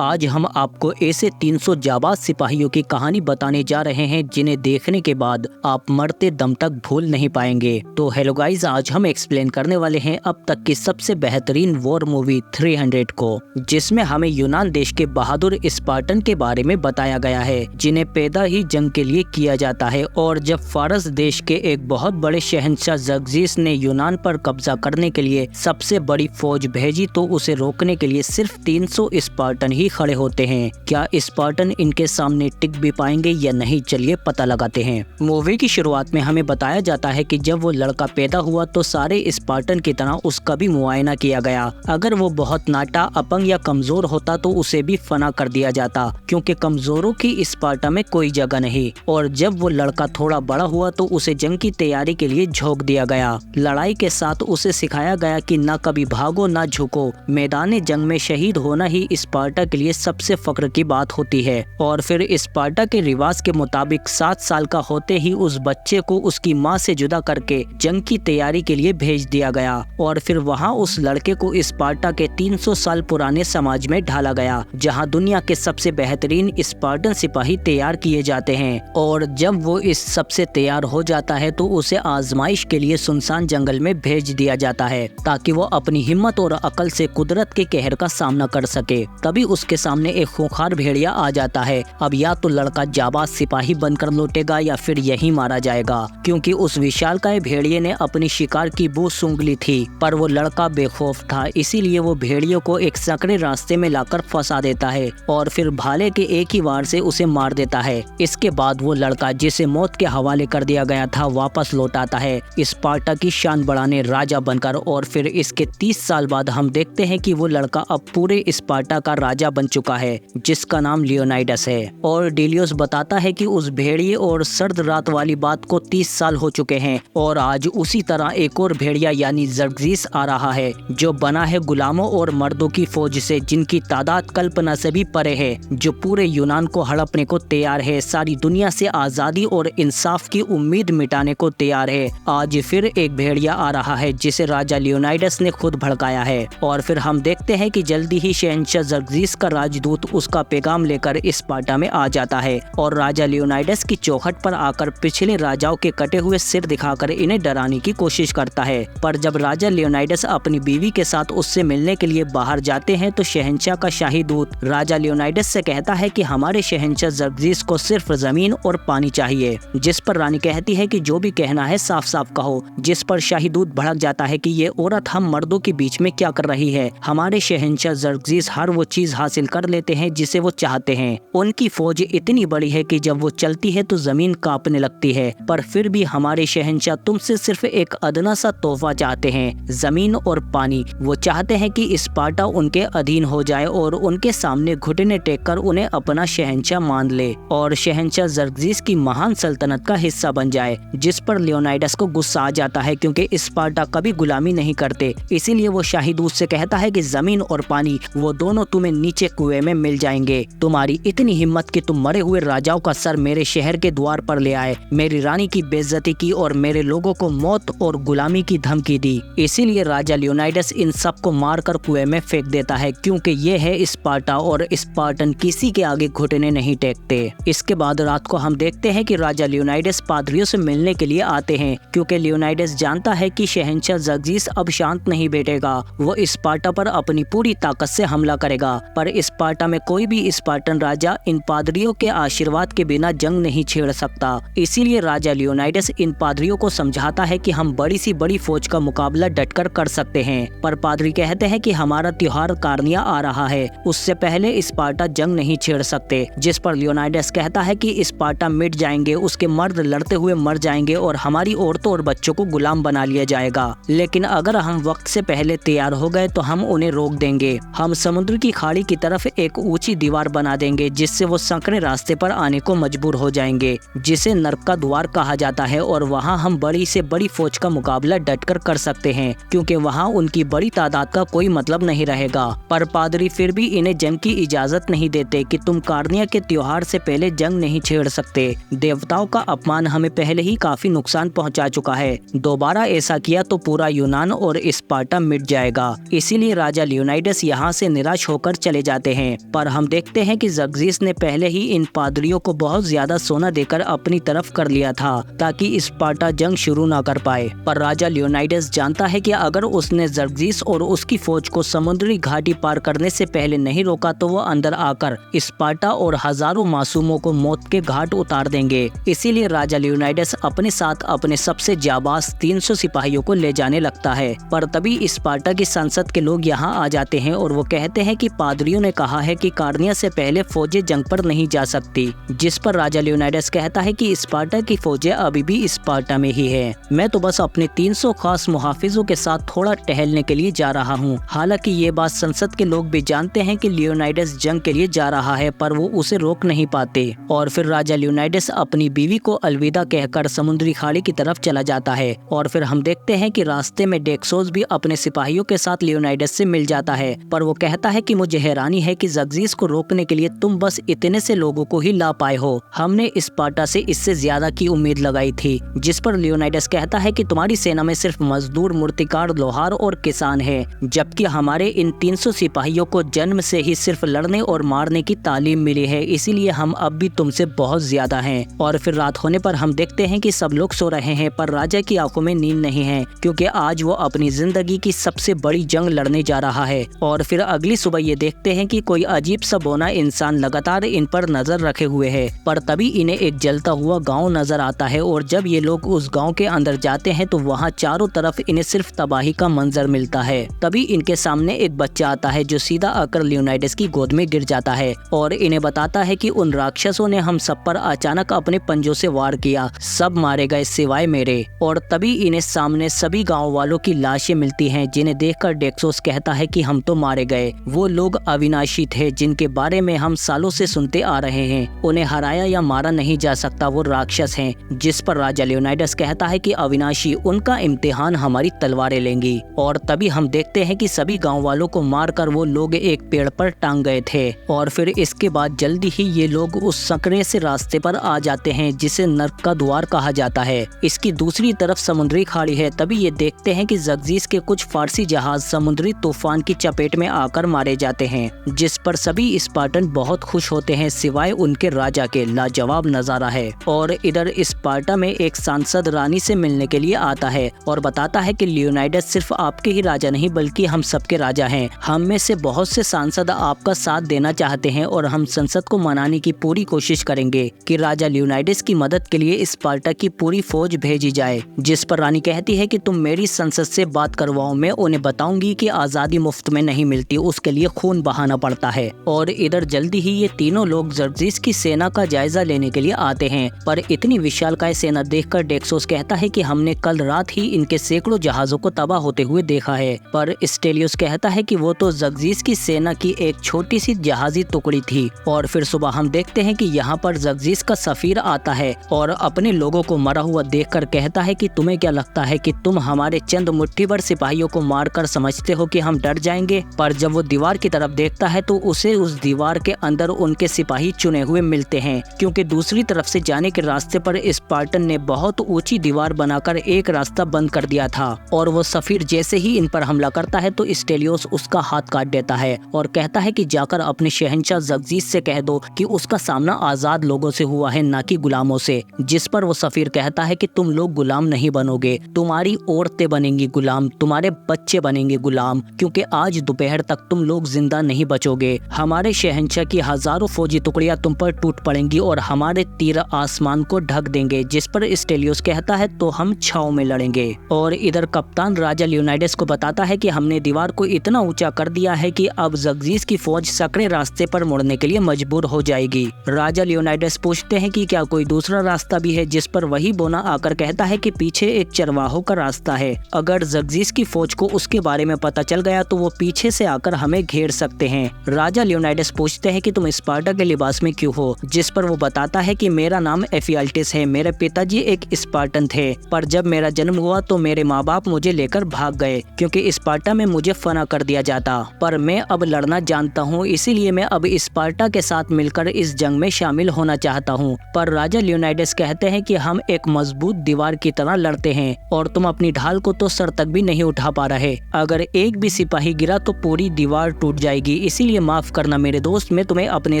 आज हम आपको ऐसे 300 जाबाज सिपाहियों की कहानी बताने जा रहे हैं जिन्हें देखने के बाद आप मरते दम तक भूल नहीं पाएंगे। तो हेलो गाइस, आज हम एक्सप्लेन करने वाले हैं अब तक की सबसे बेहतरीन वॉर मूवी 300 को, जिसमें हमें यूनान देश के बहादुर स्पार्टन के बारे में बताया गया है जिन्हें पैदा ही जंग के लिए किया जाता है। और जब फारस देश के एक बहुत बड़े शहंशाह ज़र्क्सिस ने यूनान पर कब्जा करने के लिए सबसे बड़ी फौज भेजी तो उसे रोकने के लिए सिर्फ 300 स्पार्टन ही खड़े होते हैं। क्या स्पार्टन इनके सामने टिक भी पाएंगे या नहीं, चलिए पता लगाते हैं। मूवी की शुरुआत में हमें बताया जाता है कि जब वो लड़का पैदा हुआ तो सारे स्पार्टन की तरह उसका भी मुआयना किया गया। अगर वो बहुत नाटा, अपंग या कमजोर होता तो उसे भी फना कर दिया जाता, क्योंकि कमजोरों की स्पार्टा में कोई जगह नहीं। और जब वो लड़का थोड़ा बड़ा हुआ तो उसे जंग की तैयारी के लिए झोंक दिया गया। लड़ाई के साथ उसे सिखाया गया कि न कभी भागो न झुको, मैदान जंग में शहीद होना ही स्पार्टा के लिए सबसे फख्र की बात होती है। और फिर स्पार्टा के रिवाज के मुताबिक 7 साल का होते ही उस बच्चे को उसकी माँ से जुदा करके जंग की तैयारी के लिए भेज दिया गया। और फिर वहाँ उस लड़के को स्पार्टा के 300 साल पुराने समाज में ढाला गया, जहाँ दुनिया के सबसे बेहतरीन स्पार्टन सिपाही तैयार किए जाते हैं। और जब वो इस सबसे तैयार हो जाता है तो उसे आजमाइश के लिए सुनसान जंगल में भेज दिया जाता है, ताकि वो अपनी हिम्मत और अकल से कुदरत के कहर का सामना कर सके। तभी उसके सामने एक खूंखार भेड़िया आ जाता है। अब या तो लड़का जाबाज सिपाही बनकर लौटेगा या फिर यहीं मारा जाएगा, क्योंकि उस विशालकाय भेड़िए ने अपनी शिकार की बू सूंघ ली थी। पर वो लड़का बेखौफ था, इसीलिए वो भेड़ियों को एक संकरे रास्ते में लाकर फंसा देता है और फिर भाले के एक ही वार से उसे मार देता है। इसके बाद वो लड़का, जिसे मौत के हवाले कर दिया गया था, वापस लौट आता है स्पार्टा की शान बढ़ाने राजा बनकर। और फिर इसके 30 साल बाद हम देखते हैं कि वो लड़का अब पूरे स्पार्टा का राजा बन चुका है, जिसका नाम लियोनाइडस है। और डेलियोस बताता है कि उस भेड़िए और सर्द रात वाली बात को 30 साल हो चुके हैं और आज उसी तरह एक और भेड़िया यानी ज़र्क्सिस आ रहा है, जो बना है गुलामों और मर्दों की फौज से, जिनकी तादाद कल्पना से भी परे है, जो पूरे यूनान को हड़पने को तैयार है, सारी दुनिया से आजादी और इंसाफ की उम्मीद मिटाने को तैयार है। आज फिर एक भेड़िया आ रहा है जिसे राजा लियोनाइडस ने खुद भड़काया है। और फिर हम देखते हैं कि जल्दी ही शहंशाह ज़र्क्सिस का राजदूत उसका पैगाम लेकर स्पार्टा में आ जाता है और राजा लियोनाइडस की चौखट पर आकर पिछले राजाओं के कटे हुए सिर दिखाकर इन्हें डराने की कोशिश करता है। पर जब राजा लियोनाइडस अपनी बीवी के साथ उससे मिलने के लिए बाहर जाते हैं तो शहंशाह का शाही दूत राजा लियोनाइडस से कहता है कि हमारे शहंशाह ज़र्क्सिस को सिर्फ जमीन और पानी चाहिए। जिस पर रानी कहती है कि जो भी कहना है साफ साफ कहो। जिस पर शाही दूत भड़क जाता है कि ये औरत हम मर्दों के बीच में क्या कर रही है। हमारे शहंशाह ज़र्क्सिस हर वो चीज हासिल कर लेते हैं जिसे वो चाहते हैं। उनकी फौज इतनी बड़ी है कि जब वो चलती है तो जमीन कांपने लगती है, पर फिर भी हमारे शहंशाह तुमसे सिर्फ एक अदना सा तोहफा चाहते हैं, जमीन और पानी। वो चाहते हैं कि स्पार्टा उनके अधीन हो जाए और उनके सामने घुटने टेक कर उन्हें अपना शहंशाह मान ले और शहंशाह ज़र्क्सिस की महान सल्तनत का हिस्सा बन जाए। जिस पर लियोनाइडस को गुस्सा आ जाता है, क्योंकि स्पार्टा कभी गुलामी नहीं करते। इसीलिए वो शाही दूत से कहता है कि जमीन और पानी वो दोनों तुम्हें नीचे कुएं में मिल जाएंगे। तुम्हारी इतनी हिम्मत कि तुम मरे हुए राजाओं का सर मेरे शहर के द्वार पर ले आए, मेरी रानी की बेइज्जती की और मेरे लोगों को मौत और गुलामी की धमकी दी। इसीलिए राजा लियोनाइडस इन सब को मारकर कुएं में फेंक देता है, क्योंकि ये है स्पार्टा और स्पार्टन किसी के आगे घुटने नहीं टेकते। इसके बाद रात को हम देखते हैं कि राजा लियोनाइडस पादरियों से मिलने के लिए आते हैं, क्योंकि लियोनाइडस जानता है कि शहंशाह ज़र्क्सिस अब शांत नहीं बैठेगा। वो स्पार्टा पर अपनी पूरी ताकत से हमला करेगा। पर स्पार्टा में कोई भी स्पार्टन राजा इन पादरियों के आशीर्वाद के बिना जंग नहीं छेड़ सकता। इसीलिए राजा लियोनाइडस इन पादरियों को समझाता है कि हम बड़ी सी बड़ी फौज का मुकाबला डटकर कर सकते हैं। पर पादरी कहते हैं कि हमारा त्योहार कार्निया आ रहा है, उससे पहले स्पार्टा जंग नहीं छेड़ सकते। जिस पर लियोनाइडस कहता है कि स्पार्टा मिट जाएंगे, उसके मर्द लड़ते हुए मर जाएंगे और हमारी औरतों और बच्चों को गुलाम बना लिया जाएगा। लेकिन अगर हम वक्त से पहले तैयार हो गए तो हम उन्हें रोक देंगे। हम समुद्र की खाड़ी की तरफ एक ऊंची दीवार बना देंगे, जिससे वो संकरे रास्ते पर आने को मजबूर हो जाएंगे, जिसे नर्क का द्वार कहा जाता है। और वहाँ हम बड़ी से बड़ी फौज का मुकाबला डटकर कर सकते हैं, क्योंकि वहाँ उनकी बड़ी तादाद का कोई मतलब नहीं रहेगा। पर पादरी फिर भी इन्हें जंग की इजाजत नहीं देते कि तुम कार्निया के त्योहार से पहले जंग नहीं छेड़ सकते। देवताओं का अपमान हमें पहले ही काफी नुकसान पहुंचा चुका है, दोबारा ऐसा किया तो पूरा यूनान और स्पार्टा मिट जाएगा। इसीलिए राजा लियोनाइडस यहाँ से निराश होकर चले चले जाते हैं। पर हम देखते हैं कि जर्जिस ने पहले ही इन पादरियों को बहुत ज्यादा सोना देकर अपनी तरफ कर लिया था ताकि स्पार्टा जंग शुरू ना कर पाए। पर राजा लियोनाइडस जानता है कि अगर उसने जर्जिस और उसकी फौज को समुद्री घाटी पार करने से पहले नहीं रोका तो वो अंदर आकर स्पार्टा और हजारों मासूमों को मौत के घाट उतार देंगे। इसीलिए राजा लियोनाइडस अपने साथ अपने सबसे जाबाज 300 सिपाहियों को ले जाने लगता है। पर तभी स्पार्टा की संसद के लोग यहाँ आ जाते हैं और वो कहते हैं कि पादरियों ने कहा है कि कार्निया से पहले फौजें जंग पर नहीं जा सकती, जिस पर राजा लियोनाइडस कहता है कि स्पार्टा की फौजें अभी भी स्पार्टा में ही है। मैं तो बस अपने 300 खास मुहाफिजों के साथ थोड़ा टहलने के लिए जा रहा हूँ। हालांकि ये बात संसद के लोग भी जानते हैं कि लियोनाइडस जंग के लिए जा रहा है, पर वो उसे रोक नहीं पाते। और फिर राजा लियोनाइडस अपनी बीवी को अलविदा कहकर समुद्री खाड़ी की तरफ चला जाता है। और फिर हम देखते हैं कि रास्ते में डेक्सोस भी अपने सिपाहियों के साथ लियोनाइडस से मिल जाता है, पर वो कहता है कि मुझे हैरानी है कि जर्जिस को रोकने के लिए तुम बस इतने से लोगों को ही ला पाए हो। हमने स्पार्टा से इससे ज्यादा की उम्मीद लगाई थी। जिस पर लियोनाइडस कहता है कि तुम्हारी सेना में सिर्फ मजदूर, मूर्तिकार, लोहार और किसान है, जबकि हमारे इन 300 सिपाहियों को जन्म से ही सिर्फ लड़ने और मारने की तालीम मिली है, इसीलिए हम अब भी तुमसे बहुत ज्यादा हैं। और फिर रात होने पर हम देखते हैं कि सब लोग सो रहे हैं, पर राजा की आंखों में नींद नहीं है, क्योंकि आज वो अपनी जिंदगी की सबसे बड़ी जंग लड़ने जा रहा है। और फिर अगली सुबह ये देखते हैं कि कोई अजीब सा बौना इंसान लगातार इन पर नजर रखे हुए है। पर तभी इन्हें एक जलता हुआ गांव नजर आता है और जब ये लोग उस गांव के अंदर जाते हैं तो वहाँ चारों तरफ इन्हें सिर्फ तबाही का मंजर मिलता है। तभी इनके सामने एक बच्चा आता है जो सीधा आकर लियोनाइडस की गोद में गिर जाता है और इन्हें बताता है कि उन राक्षसों ने हम सब पर अचानक अपने पंजों से वार किया, सब मारे गए सिवाय मेरे। और तभी इन्हें सामने सभी गाँव वालों की लाशें मिलती हैं, जिन्हें देखकर डेक्सोस कहता है कि हम तो मारे गए। वो लोग अविनाशी थे जिनके बारे में हम सालों से सुनते आ रहे हैं, उन्हें हराया या मारा नहीं जा सकता, वो राक्षस हैं। जिस पर राजा लियोनाइडस कहता है कि अविनाशी, उनका इम्तिहान हमारी तलवारें लेंगी। और तभी हम देखते हैं कि सभी गांव वालों को मारकर वो लोग एक पेड़ पर टांग गए थे। और फिर इसके बाद जल्दी ही ये लोग उस संकरे से रास्ते पर आ जाते हैं जिसे नर्क का द्वार कहा जाता है। इसकी दूसरी तरफ समुद्री खाड़ी है। तभी ये देखते हैं कि जर्जिस के कुछ फारसी जहाज समुद्री तूफान की चपेट में आकर मारे जाते हैं, जिस पर सभी स्पार्टन बहुत खुश होते हैं सिवाय उनके राजा के। लाजवाब नजारा है। और इधर स्पार्टा में एक सांसद रानी से मिलने के लिए आता है और बताता है कि लियोनाइडस सिर्फ आपके ही राजा नहीं बल्कि हम सबके राजा हैं। हम में से बहुत से सांसद आपका साथ देना चाहते हैं और हम संसद को मनाने की पूरी कोशिश करेंगे कि राजा लियोनाइडस की मदद के लिए स्पार्टा की पूरी फौज भेजी जाए। जिस पर रानी कहती है कि तुम मेरी संसद से बात करवाओ, मैं उन्हें बताऊंगी कि आजादी मुफ्त में नहीं मिलती, उसके लिए खून बहाना पड़ता है। और इधर जल्दी ही ये तीनों लोग जर्जिस की सेना का जायजा लेने के लिए आते हैं, पर इतनी विशालकाय सेना देखकर डेक्सोस कहता है कि हमने कल रात ही इनके सैकड़ों जहाजों को तबाह होते हुए देखा है। पर स्टेलियोस कहता है कि वो तो जर्जिस की सेना की एक छोटी सी जहाजी टुकड़ी थी। और फिर सुबह हम देखते हैं कि यहाँ पर जर्जिस का सफीर आता है और अपने लोगों को मरा हुआ देखकर कहता है कि तुम्हें क्या लगता है कि तुम हमारे चंद मुट्ठी भर सिपाहियों को मारकर समझते हो कि हम डर जाएंगे? पर जब वो दीवार की तरफ देखता है तो उसे उस दीवार के अंदर उनके सिपाही चुने हुए मिलते हैं, क्योंकि दूसरी तरफ से जाने के रास्ते पर स्पार्टन ने बहुत ऊंची दीवार बनाकर एक रास्ता बंद कर दिया था। और वो सफीर जैसे ही इन पर हमला करता है तो स्टेलियोस उसका हाथ काट देता है और कहता है कि जाकर अपने शहंशाह जर्जिस से कह दो कि उसका सामना आजाद लोगों से हुआ है, ना कि गुलामों से। जिस पर वो सफीर कहता है कि तुम लोग गुलाम नहीं बनोगे, तुम्हारी औरतें बनेंगी गुलाम, तुम्हारे बच्चे बनेंगे गुलाम, क्योंकि आज दोपहर तक तुम लोग जिंदा नहीं बचोगे। हमारे शहंशाह की हजारों फौजी टुकड़ियां तुम पर टूट पड़ेंगी और हमारे तीर आसमान को ढक देंगे। जिस पर स्टेलियोस कहता है तो हम छाव में लड़ेंगे। और इधर कप्तान राजा लियोनाइडस को बताता है कि हमने दीवार को इतना ऊंचा कर दिया है कि अब जर्जिस की फौज सकरे रास्ते पर मुड़ने के लिए मजबूर हो जाएगी। राजा लियोनाइडस पूछते हैं कि क्या कोई दूसरा रास्ता भी है? जिस पर वही बोना आकर कहता है कि पीछे एक चरवाहों का रास्ता है, अगर जर्जिस की फौज को उसके बारे में पता चल गया तो वो पीछे से आकर हमें घेर सकते हैं। राजा लियोनाइडस पूछते हैं कि तुम स्पार्टा के लिबास में क्यों हो? जिस पर वो बताता है कि मेरा नाम एफियाल्टिस है, मेरे पिताजी एक स्पार्टन थे, पर जब मेरा जन्म हुआ तो मेरे माँ बाप मुझे लेकर भाग गए क्योंकि स्पार्टा में मुझे फना कर दिया जाता। पर मैं अब लड़ना जानता हूँ, इसीलिए मैं अब स्पार्टा के साथ मिलकर इस जंग में शामिल होना चाहता हूँ। पर राजा लियोनाइडस कहते हैं कि हम एक मजबूत दीवार की तरह लड़ते हैं और तुम अपनी ढाल को तो सर तक भी नहीं उठा पा रहे। अगर एक भी सिपाही गिरा तो पूरी दीवार टूट जाएगी। होगी, इसीलिए माफ करना मेरे दोस्त, मैं तुम्हें अपने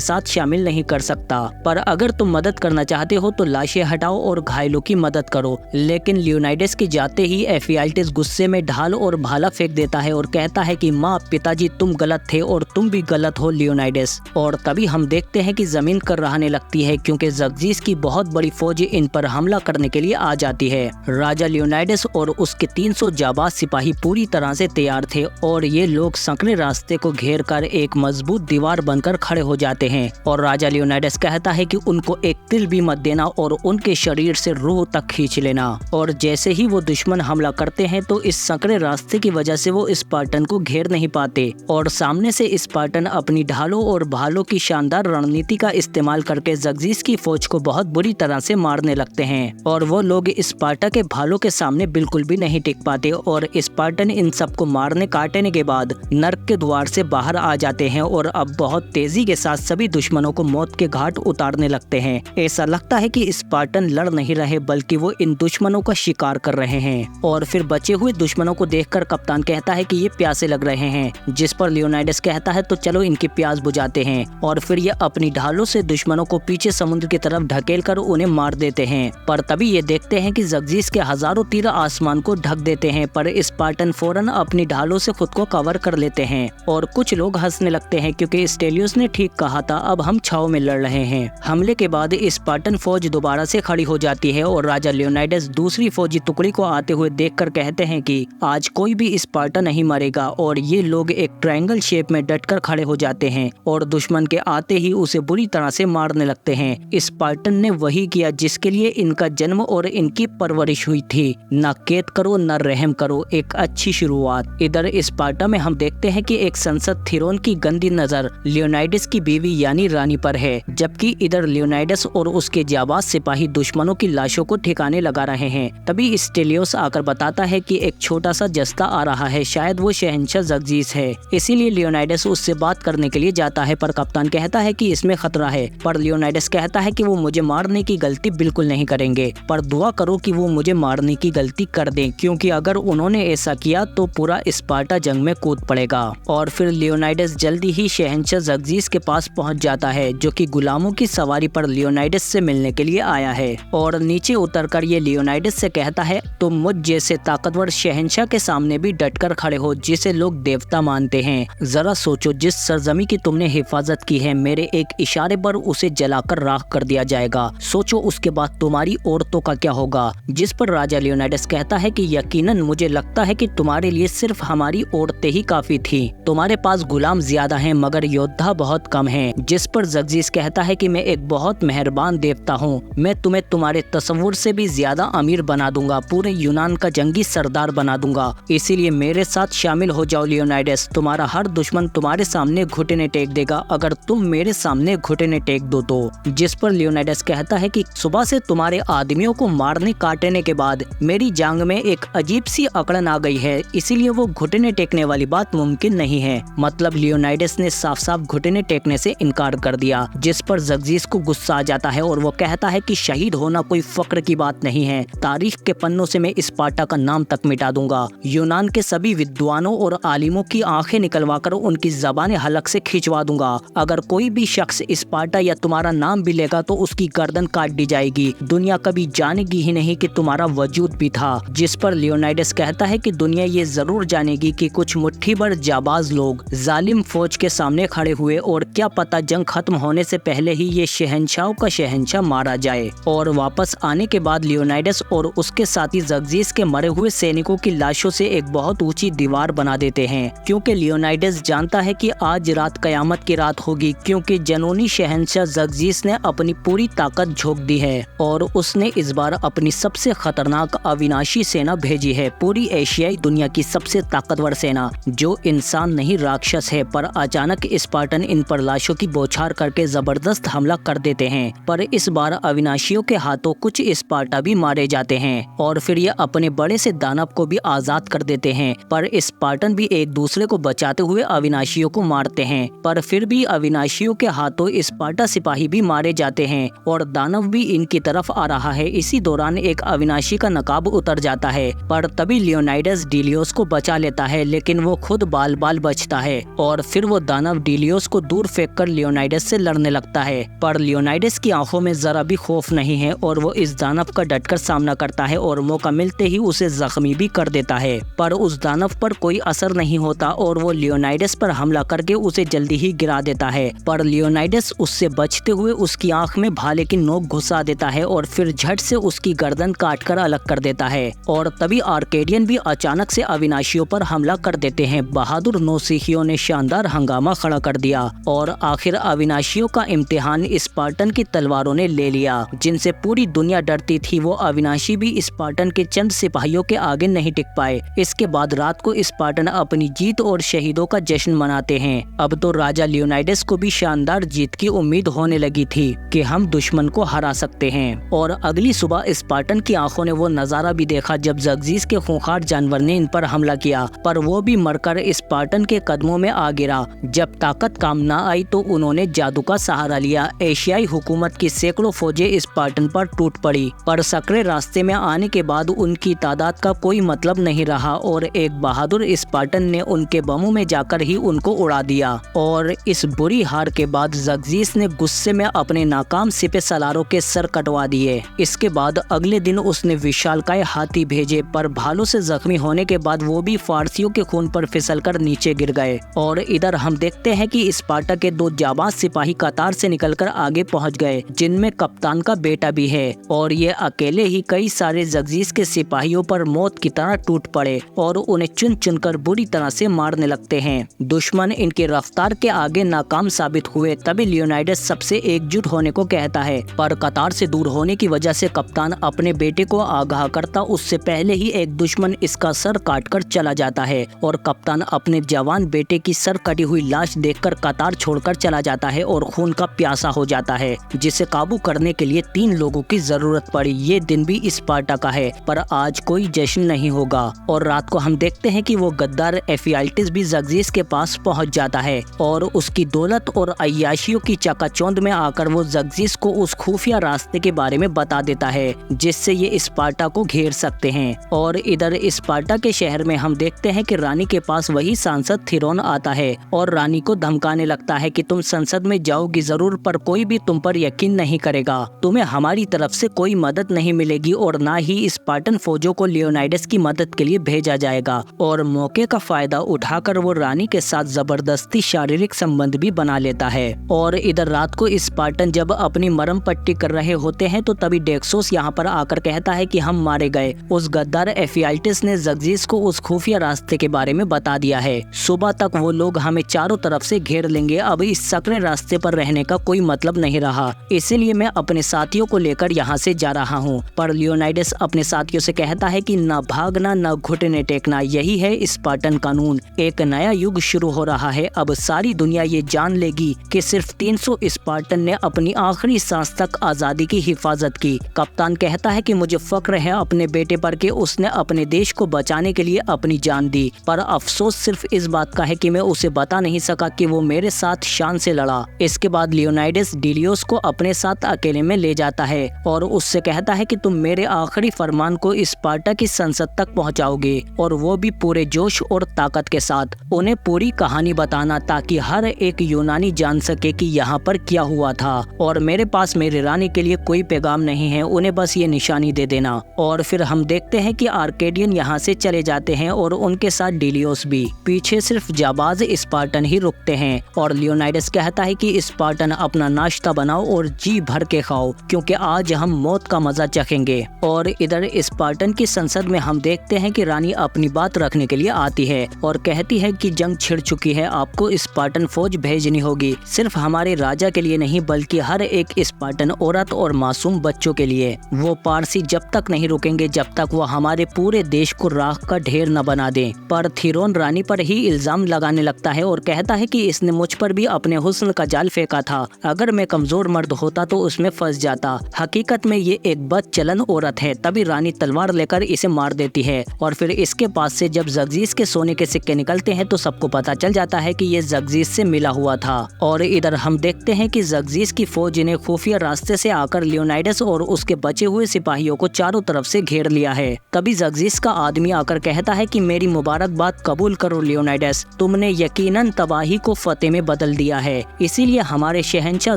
साथ शामिल नहीं कर सकता। पर अगर तुम मदद करना चाहते हो तो लाशें हटाओ और घायलों की मदद करो। लेकिन लियोनाइडस के जाते ही एफियाल्टिस गुस्से में ढाल और भाला फेंक देता है और कहता है कि माँ, पिताजी तुम गलत थे और तुम भी गलत हो लियोनाइडस। और तभी हम देखते हैं कि जमीन कर्राहने लगती है क्योंकि ज़र्जिस की बहुत बड़ी फौज इन पर हमला करने के लिए आ जाती है। राजा लियोनाइडस और उसके 300 जाबाज सिपाही पूरी तरह से तैयार थे और ये लोग संकरे रास्ते को घेर कर एक मजबूत दीवार बनकर खड़े हो जाते हैं। और राजा लियोनाइडस कहता है कि उनको एक तिल भी मत देना और उनके शरीर से रूह तक खींच लेना। और जैसे ही वो दुश्मन हमला करते हैं तो इस संकरे रास्ते की वजह से वो स्पार्टन को घेर नहीं पाते और सामने से स्पार्टन अपनी ढालों और भालों की शानदार रणनीति का इस्तेमाल करके ज़र्जिस की फौज को बहुत बुरी तरह से मारने लगते हैं। और वो लोग स्पार्टा के भालों के सामने बिल्कुल भी नहीं टिक पाते और स्पार्टन इन सबको मारने काटने के बाद नर्क के द्वार से बाहर आ जाते हैं और अब बहुत तेजी के साथ सभी दुश्मनों को मौत के घाट उतारने लगते हैं। ऐसा लगता है कि स्पार्टन लड़ नहीं रहे बल्कि वो इन दुश्मनों का शिकार कर रहे हैं। और फिर बचे हुए दुश्मनों को देखकर कप्तान कहता है कि ये प्यासे लग रहे हैं, जिस पर लियोनाइडस कहता है तो चलो इनकी प्यास बुझाते हैं। और फिर ये अपनी ढालों से दुश्मनों को पीछे समुद्र की तरफ ढकेल कर उन्हें मार देते हैं। पर तभी ये देखते हैं कि ज़र्जिस के हजारों तीर आसमान को ढक देते हैं, पर स्पार्टन फौरन अपनी ढालों से खुद को कवर कर लेते हैं। और कुछ लोग हंसने लगते हैं क्योंकि स्टेलियोस ने ठीक कहा था, अब हम छाव में लड़ रहे हैं। हमले के बाद स्पार्टन फौज दोबारा से खड़ी हो जाती है और राजा लियोनाइडस दूसरी फौजी टुकड़ी को आते हुए देखकर कहते हैं कि आज कोई भी स्पार्टा नहीं मरेगा। और ये लोग एक ट्रायंगल शेप में डटकर खड़े हो जाते हैं और दुश्मन के आते ही उसे बुरी तरह से मारने लगते हैं। स्पार्टन ने वही किया जिसके लिए इनका जन्म और इनकी परवरिश हुई थी, न कैद करो न रहम करो, एक अच्छी शुरुआत। इधर स्पार्टा में हम देखते हैं कि एक संसद थिरोन की गंदी नजर लियोनाइडस की बीवी यानी रानी पर है, जबकि इधर लियोनाइडस और उसके जाबाज सिपाही दुश्मनों की लाशों को ठिकाने लगा रहे हैं। तभी स्टेलियोस आकर बताता है कि एक छोटा सा जस्ता आ रहा है, शायद वो शहंशाह ज़र्जिस है। इसीलिए लियोनाइडस उससे बात करने के लिए जाता है, पर कप्तान कहता है कि इसमें खतरा है। पर लियोनाइडस कहता है कि वो मुझे मारने की गलती बिल्कुल नहीं करेंगे, पर दुआ करो कि वो मुझे मारने की गलती कर दें, क्योंकि अगर उन्होंने ऐसा किया तो पूरा स्पार्टा जंग में कूद पड़ेगा। और फिर लियोनाइडस जल्दी ही शहंशाह ज़र्जिस के पास पहुंच जाता है, जो कि गुलामों की सवारी पर लियोनाइडस से मिलने के लिए आया है। और नीचे उतरकर ये लियोनाइडस से कहता है, तुम मुझ जैसे ताकतवर शहंशाह के सामने भी डटकर खड़े हो जिसे लोग देवता मानते हैं। जरा सोचो, जिस सरजमी की तुमने हिफाजत की है, मेरे एक इशारे पर उसे जलाकर राख कर दिया जाएगा। सोचो उसके बाद तुम्हारी औरतों का क्या होगा। जिस पर राजा लियोनाइडस कहता है कि यकीनन मुझे लगता है कि तुम्हारे लिए सिर्फ हमारी औरतें ही काफी थी। तुम्हारे पास गुलाम ज्यादा हैं मगर योद्धा बहुत कम हैं। जिस पर ज़र्जिस कहता है कि मैं एक बहुत मेहरबान देवता हूँ, मैं तुम्हें तुम्हारे तस्वुर से भी ज्यादा अमीर बना दूंगा, पूरे यूनान का जंगी सरदार बना दूंगा। इसीलिए मेरे साथ शामिल हो जाओ लियोनाइडस, तुम्हारा हर दुश्मन तुम्हारे सामने घुटने टेक देगा अगर तुम मेरे सामने घुटने टेक दो तो। जिस पर लियोनाइडस कहता है कि सुबह से तुम्हारे आदमियों को मारने काटने के बाद मेरी जांग में एक अजीब सी अकड़न आ गई है, इसीलिए वो घुटने टेकने वाली बात मुमकिन नहीं है। मतलब लियोनाइडस ने साफ साफ घुटने टेकने से इनकार कर दिया। जिस पर ज़र्जिस को गुस्सा आ जाता है और वो कहता है कि शहीद होना कोई फक्र की बात नहीं है, तारीख के पन्नों से मैं स्पार्टा का नाम तक मिटा दूंगा। यूनान के सभी विद्वानों और आलिमों की आंखें निकलवाकर उनकी ज़बानें हलक से खिंचवा दूंगा। अगर कोई भी शख्स स्पार्टा या तुम्हारा नाम भी लेगा तो उसकी गर्दन काट दी जाएगी। दुनिया कभी जानेगी ही नहीं कि तुम्हारा वजूद भी था। जिस पर लियोनाइडस कहता है कि दुनिया ये जरूर जानेगी कि कुछ मुट्ठी भर जाबाज लोग जालिम फौज के सामने खड़े हुए और क्या पता जंग खत्म होने से पहले ही ये शहंशाह का शहंशाह मारा जाए। और वापस आने के बाद लियोनाइडस और उसके साथी ज़र्जिस के मरे हुए सैनिकों की लाशों से एक बहुत ऊंची दीवार बना देते हैं, क्योंकि लियोनाइडस जानता है कि आज रात कयामत की रात होगी, क्योंकि जनूनी शहंशाह ज़र्जिस ने अपनी पूरी ताकत झोंक दी है और उसने इस बार अपनी सबसे खतरनाक अविनाशी सेना भेजी है, पूरी एशियाई दुनिया की सबसे ताकतवर सेना, जो इंसान नहीं राक्षस है। पर अचानक स्पार्टन इन पर लाशों की बौछार करके जबरदस्त हमला कर देते हैं। पर इस बार अविनाशियों के हाथों कुछ स्पार्टा भी मारे जाते हैं और फिर ये अपने बड़े से दानव को भी आजाद कर देते हैं। पर स्पार्टन भी एक दूसरे को बचाते हुए अविनाशियों को मारते हैं, पर फिर भी अविनाशियों के हाथों स्पार्टा सिपाही भी मारे जाते हैं और दानव भी इनकी तरफ आ रहा है। इसी दौरान एक अविनाशी का नकाब उतर जाता है, पर तभी लियोनाइडस डिलियोस को बचा लेता है, लेकिन वो खुद बाल बाल बचता है और फिर वो दानव डिलियोस को दूर फेंककर लियोनाइडस से लड़ने लगता है। पर लियोनाइडस की आंखों में जरा भी खौफ नहीं है और वो इस दानव का डटकर सामना करता है और मौका मिलते ही उसे जख्मी भी कर देता है। पर उस दानव पर कोई असर नहीं होता और वो लियोनाइडस पर हमला करके उसे जल्दी ही गिरा देता है। पर लियोनाइडस उससे बचते हुए उसकी आंख में भाले की नोक घुसा देता है और फिर झट से उसकी गर्दन काटकर अलग कर देता है। और तभी आर्केडियन भी अचानक से अविनाशियों पर हमला कर देते हैं। बहादुर नौसिखियों ने शानदार हंगामा खड़ा कर दिया और आखिर अविनाशियों का इम्तिहान स्पार्टन की तलवारों ने ले लिया। जिनसे पूरी दुनिया डरती थी, वो अविनाशी भी स्पार्टन के चंद सिपाहियों के आगे नहीं टिक पाए। इसके बाद रात को स्पार्टन अपनी जीत और शहीदों का जश्न मनाते हैं। अब तो राजा लियोनाइडस को भी शानदार जीत की उम्मीद होने लगी थी कि हम दुश्मन को हरा सकते हैं। और अगली सुबह स्पार्टन की आंखों ने वो नजारा भी देखा जब ज़र्जिस के खूंखार जानवर ने इन पर हमला किया, पर वो भी मरकर स्पार्टन के कदमों में आ गिरा। जब ताकत काम न आई तो उन्होंने जादू का सहारा लिया। एशियाई हुकूमत की सैकड़ों फौजें स्पार्टन पर टूट पड़ी, पर सकरे रास्ते में आने के बाद उनकी तादाद का कोई मतलब नहीं रहा और एक बहादुर स्पार्टन ने उनके बमों में जाकर ही उनको उड़ा दिया। और इस बुरी हार के बाद ज़र्जिस ने गुस्से में अपने नाकाम सिपह सलारों के सर कटवा दिए। इसके बाद अगले दिन उसने विशालकाय हाथी भेजे, पर भालों से जख्मी होने के बाद वो भी फारसियों के खून पर फिसलकर नीचे गिर गए। और इधर हम देखते हैं कि स्पार्टा के 2 जाबाज सिपाही कतार से निकलकर आगे पहुंच गए, जिनमें कप्तान का बेटा भी है। और ये अकेले ही कई सारे ज़र्जिस के सिपाहियों पर मौत की तरह टूट पड़े और उन्हें चुन चुनकर बुरी तरह से मारने लगते हैं। दुश्मन इनकी रफ्तार के आगे नाकाम साबित हुए। तभी लियोनाइडस सबसे एकजुट होने को कहता है, पर कतार से दूर होने की वजह से कप्तान अपने बेटे को आगाह करता उससे पहले ही एक दुश्मन इसका सर काटकर चला जाता है। और कप्तान अपने जवान बेटे की सर कटी हुई लाश देखकर कतार छोड़कर चला जाता है और खून का प्यासा हो जाता है, जिसे काबू करने के लिए 3 लोगों की जरूरत पड़ी। ये दिन भी स्पार्टा का है, पर आज कोई जश्न नहीं होगा। और रात को हम देखते हैं कि वो गद्दार एफियाल्टिस भी ज़र्जिस के पास पहुंच जाता है और उसकी दौलत और अय्याशियों की चकाचौंध में आकर वो ज़र्जिस को उस खुफिया रास्ते के बारे में बता देता है जिससे ये स्पार्टा को घेर सकते हैं। और इधर स्पार्टा के शहर में हम देखते हैं कि रानी के पास वही सांसद थिरोन आता है और रानी को धमकाने लगता है कि तुम संसद में जाओगी जरूर, पर कोई भी तुम पर यकीन नहीं करेगा। तुम्हें हमारी तरफ से कोई मदद नहीं मिलेगी और ना ही स्पार्टन फौजों को लियोनाइडस की मदद के लिए भेजा जाएगा। और मौके का फायदा उठाकर वो रानी के साथ जबरदस्ती शारीरिक संबंध भी बना लेता है। और इधर रात को स्पार्टन जब अपनी मरम पट्टी कर रहे होते हैं तो तभी डेक्सोस यहाँ पर आकर कहता है कि हम मारे गए। उस गद्दार एफियाल्टिस ने ज़र्जिस को उस खुफिया रास्ते के बारे में बता दिया है। सुबह तक वो लोग हमें चारों तरफ से घेर लेंगे। अब इस सकरे रास्ते पर रहने का कोई मतलब नहीं रहा, इसीलिए मैं अपने साथियों को लेकर यहाँ से जा रहा हूँ। पर लियोनाइडस अपने साथियों से कहता है कि न भागना न घुटने टेकना, यही है स्पार्टन कानून। एक नया युग शुरू हो रहा है। अब सारी दुनिया ये जान लेगी कि सिर्फ 300 स्पार्टन ने अपनी आखिरी सांस तक आजादी की हिफाजत की। कप्तान कहता है कि मुझे फक्र है अपने बेटे पर कि उसने अपने देश को बचाने के लिए अपनी जान दी, पर अफसोस सिर्फ इस बात का है कि मैं उसे बता नहीं सका कि वो मेरे साथ शान से लड़ा। इसके बाद लियोनाइडस डिलियोस को अपने साथ अकेले में ले जाता है और उससे कहता है कि तुम मेरे आखिरी फरमान को स्पार्टा की संसद तक पहुंचाओगे, और वो भी पूरे जोश और ताकत के साथ। उन्हें पूरी कहानी बताना ताकि हर एक यूनानी जान सके कि यहाँ पर क्या हुआ था। और मेरे पास मेरी रानी के लिए कोई पैगाम नहीं है, उन्हें बस ये निशानी दे देना। और फिर हम देखते हैं कि आर्केडियन यहाँ से चले जाते हैं और उनके साथ डिलियोस भी। पीछे सिर्फ जाबाज स्पार्टन ही रुकते हैं और लियोनाइडस कहता है कि स्पार्टन अपना नाश्ता बनाओ और जी भर के खाओ, क्योंकि आज हम मौत का मजा चखेंगे। और इधर स्पार्टन की संसद में हम देखते हैं कि रानी अपनी बात रखने के लिए आती है और कहती है कि जंग छिड़ चुकी है, आपको स्पार्टन फौज भेजनी होगी, सिर्फ हमारे राजा के लिए नहीं बल्कि हर एक स्पार्टन औरत और मासूम बच्चों के लिए। वो पारसी जब तक नहीं रुकेंगे जब तक वो हमारे पूरे देश को राख का ढेर न बना दें। पर थिरोन रानी पर ही इल्जाम लगाने लगता है और कहता है कि इसने मुझ पर भी अपने हुस्न का जाल फेंका था। अगर मैं कमजोर मर्द होता तो उसमें फंस जाता। हकीकत में ये एक बदचलन औरत है। तभी रानी तलवार लेकर इसे मार देती है और फिर इसके पास से जब ज़र्जिस के सोने के सिक्के निकलते हैं तो सबको पता चल जाता है कि ये ज़र्जिस से मिला हुआ था। और इधर हम देखते हैं कि ज़र्जिस की फौज ने खुफिया रास्ते से आकर लियोनाइडस और उसके बचे हुए सिपाहियों को चारों तरफ से घेर लिया है। तभी ज़र्जिस का आदमी आकर कहता है कि मेरी मुबारकबाद कबूल करो लियोनाइडस, तुमने तुमने यकीनन तबाही को फतेह में बदल दिया है, इसीलिए हमारे शहंशाह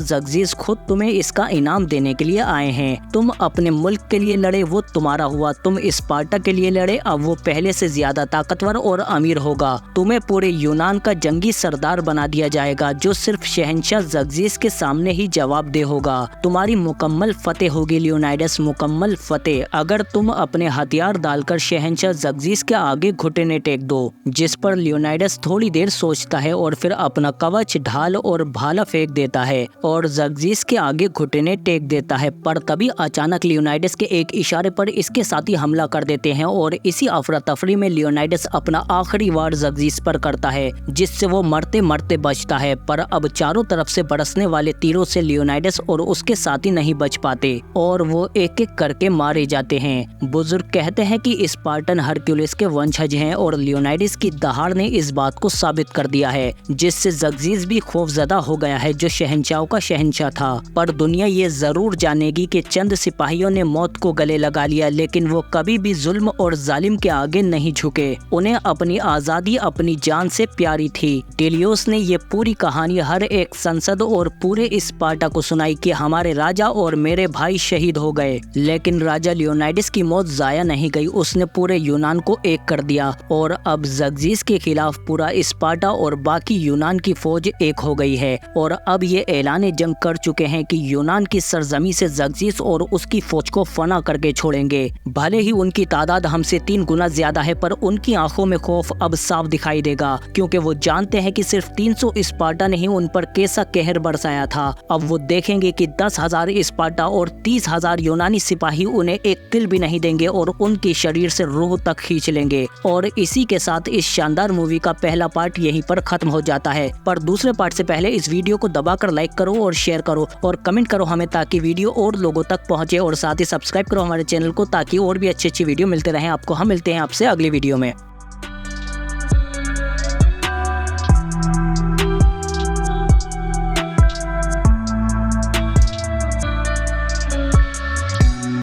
ज़र्जीस खुद तुम्हें इसका इनाम देने के लिए आए हैं। तुम अपने मुल्क के लिए लड़े, वो तुम्हारा हुआ। तुम स्पार्टा के लिए लड़े, अब वो पहले से ज्यादा ताकतवर और अमीर होगा। तुम्हें पूरे यूनान का जंगी सरदार बना दिया जाएगा, जो सिर्फ शहंशाह ज़र्जीस के सामने ही जवाबदेह होगा। तुम्हारी मुकम्मल फतेह होगी लियोनाइडस, मुकम्मल फतेह, अगर तुम अपने हथियार डालकर शहंशाह ज़र्जीस के आगे घुटने टेक दो। जिस पर लियोनाइडस थोड़ी देर सोचता है और फिर अपना कवच, ढाल और भाला फेंक देता है और ज़र्जीस के आगे घुटने टेक देता है। पर तभी अचानक लियोनाइडस के एक इशारे पर इसके साथी हमला कर देते हैं और इसी अफरा तफरी में लियोनाइडस अपना आखिरी वार ज़र्जीस पर करता है, जिससे वो मरते मरते बचता है। पर अब चारों तरफ से बरसने वाले तीरों से लियोनाइडस और उसके साथी नहीं बच पाते और वो एक एक करके मारे जाते हैं। बुजुर्ग कहते हैं कि स्पार्टन हरक्यूलिस के वंशज हैं और लियोनाइडस की दहाड़ ने इस बात को साबित कर दिया है, जिससे ज़र्जीस भी खौफजदा हो गया है, जो शहंशाहों का शहंशाह था। पर दुनिया ये जरूर जानेगी कि चंद सिपाहियों ने मौत को गले लगा लिया, लेकिन वो कभी भी जुल्म और जालिम के आगे नहीं झुके। उन्हें अपनी आज़ादी अपनी जान से प्यारी थी। टेलियोस ने ये पूरी कहानी हर एक संसद और पूरे स्पार्टा को सुनाई कि हमारे राजा और मेरे भाई शहीद हो गए, लेकिन राजा लियोनाइडस की मौत जाया नहीं गई। उसने पूरे यूनान को एक कर दिया और अब ज़र्जीस के खिलाफ पूरा स्पार्टा और बाकी यूनान की फौज एक हो गई है और अब ये ऐलान जंग कर चुके हैं कि यूनान की सरजमी से ज़र्जीस और उसकी फौज को फना करके छोड़ेंगे। भले ही उनकी तादाद हमसे 3 गुना ज्यादा है, पर उनकी आंखों में खौफ अब साफ दिखाई देगा, क्योंकि वो जानते हैं कि सिर्फ 300 स्पार्टा ने ही उन पर कैसा कहर बरसाया था। अब वो देखेंगे कि 10,000 स्पार्टा और 30,000 यूनानी सिपाही उन्हें एक तिल भी नहीं देंगे और उनके शरीर से रूह तक खींच लेंगे। और इसी के साथ इस शानदार मूवी का पहला पार्ट यहीं पर खत्म हो जाता है। पर दूसरे पार्ट से पहले इस वीडियो को दबाकर लाइक करो और शेयर करो और कमेंट करो हमें, ताकि वीडियो और लोगों तक पहुंचे, और साथ ही सब्सक्राइब करो हमारे चैनल को, ताकि और भी अच्छी अच्छी वीडियो मिलते रहें आपको। हम मिलते हैं आपसे अगली वीडियो में।